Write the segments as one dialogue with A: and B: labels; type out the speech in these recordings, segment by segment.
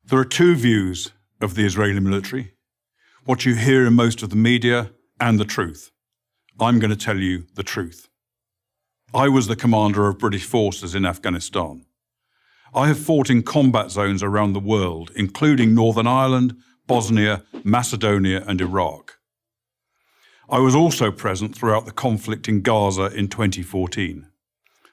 A: There are two views of the Israeli military, what you hear in most of the media and the truth. I'm going to tell you the truth. I was the commander of British forces in Afghanistan. I have fought in combat zones around the world, including Northern Ireland, Bosnia, Macedonia, and Iraq. I was also present throughout the conflict in Gaza in 2014.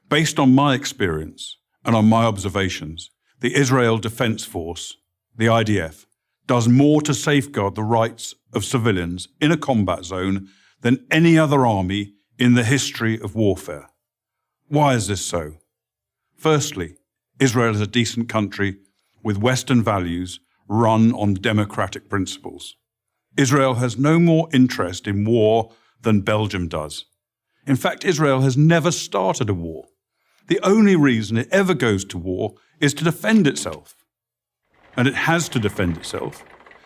A: Based on my experience and on my observations, the Israel Defense Force, the IDF, does more to safeguard the rights of civilians in a combat zone than any other army in the history of warfare. Why is this so? Firstly, Israel is a decent country with Western values run on democratic principles. Israel has no more interest in war than Belgium does. In fact, Israel has never started a war. The only reason it ever goes to war is to defend itself. And it has to defend itself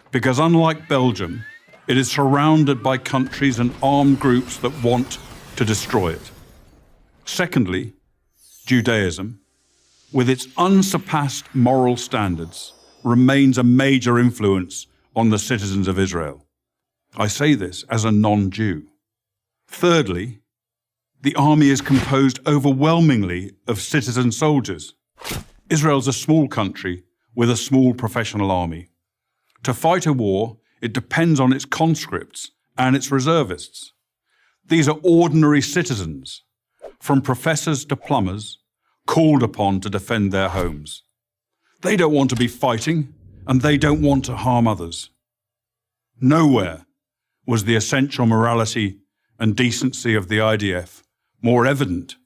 A: because, unlike Belgium, it is surrounded by countries and armed groups that want to destroy it. Secondly, Judaism, with its unsurpassed moral standards, remains a major influence on the citizens of Israel. I say this as a non-Jew. Thirdly, the army is composed overwhelmingly of citizen soldiers. Israel's a small country with a small professional army. To fight a war, it depends on its conscripts and its reservists. These are ordinary citizens, from professors to plumbers, called upon to defend their homes. They don't want to be fighting, and they don't want to harm others. Nowhere was the essential morality and decency of the IDF more evident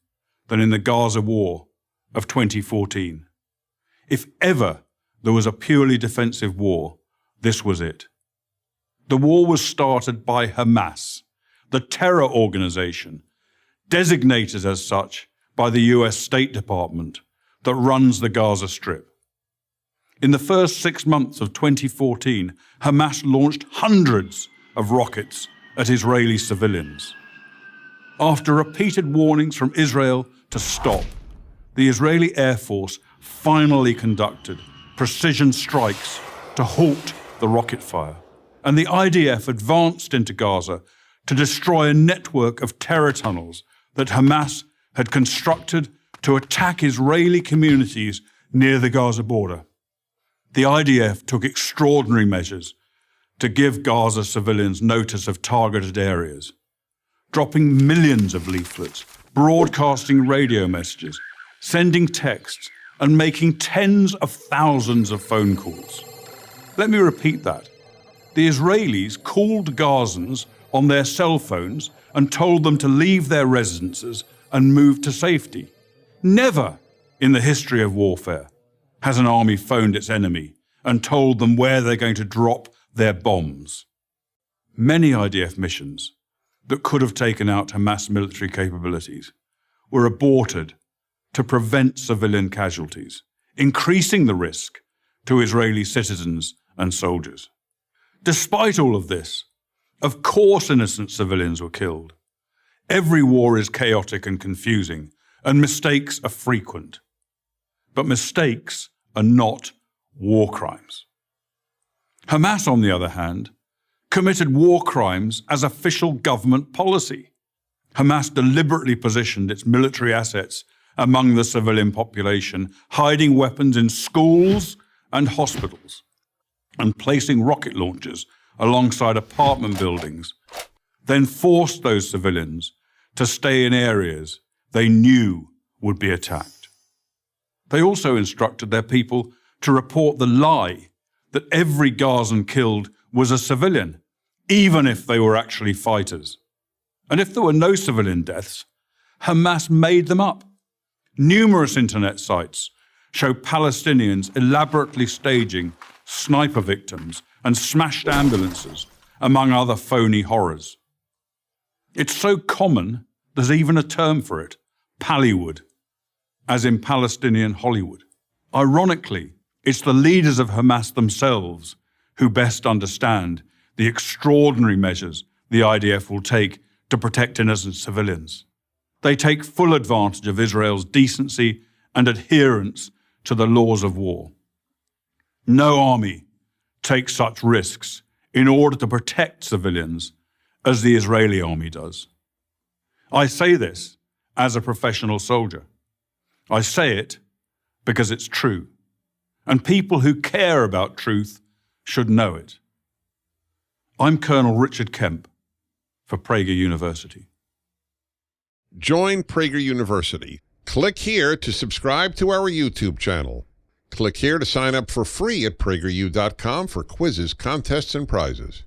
A: than in the Gaza war of 2014. If ever there was a purely defensive war, this was it. The war was started by Hamas, the terror organization, designated as such by the US State Department that runs the Gaza Strip. In the first 6 months of 2014, Hamas launched hundreds of rockets at Israeli civilians. After repeated warnings from Israel to stop, the Israeli Air Force finally conducted precision strikes to halt the rocket fire, and the IDF advanced into Gaza to destroy a network of terror tunnels that Hamas had constructed to attack Israeli communities near the Gaza border. The IDF took extraordinary measures to give Gaza civilians notice of targeted areas, dropping millions of leaflets, broadcasting radio messages, sending texts, and making tens of thousands of phone calls. Let me repeat that. The Israelis called Gazans on their cell phones and told them to leave their residences and move to safety. Never in the history of warfare has an army phoned its enemy and told them where they're going to drop their bombs. Many IDF missions that could have taken out Hamas military capabilities were aborted to prevent civilian casualties, increasing the risk to Israeli citizens and soldiers. Despite all of this, of course innocent civilians were killed. Every war is chaotic and confusing, and mistakes are frequent. But mistakes are not war crimes. Hamas, on the other hand, committed war crimes as official government policy. Hamas deliberately positioned its military assets among the civilian population, hiding weapons in schools and hospitals, and placing rocket launchers alongside apartment buildings, then forced those civilians to stay in areas they knew would be attacked. They also instructed their people to report the lie that every Gazan killed was a civilian, even if they were actually fighters. And if there were no civilian deaths, Hamas made them up. Numerous internet sites show Palestinians elaborately staging sniper victims and smashed ambulances, among other phony horrors. It's so common, there's even a term for it, Pallywood, as in Palestinian Hollywood. Ironically, it's the leaders of Hamas themselves who best understand the extraordinary measures the IDF will take to protect innocent civilians. They take full advantage of Israel's decency and adherence to the laws of war. No army takes such risks in order to protect civilians as the Israeli army does. I say this as a professional soldier. I say it because it's true, and people who care about truth should know it. I'm Colonel Richard Kemp for Prager University.
B: Join Prager University. Click here to subscribe to our YouTube channel. Click here to sign up for free at prageru.com for quizzes, contests, and prizes.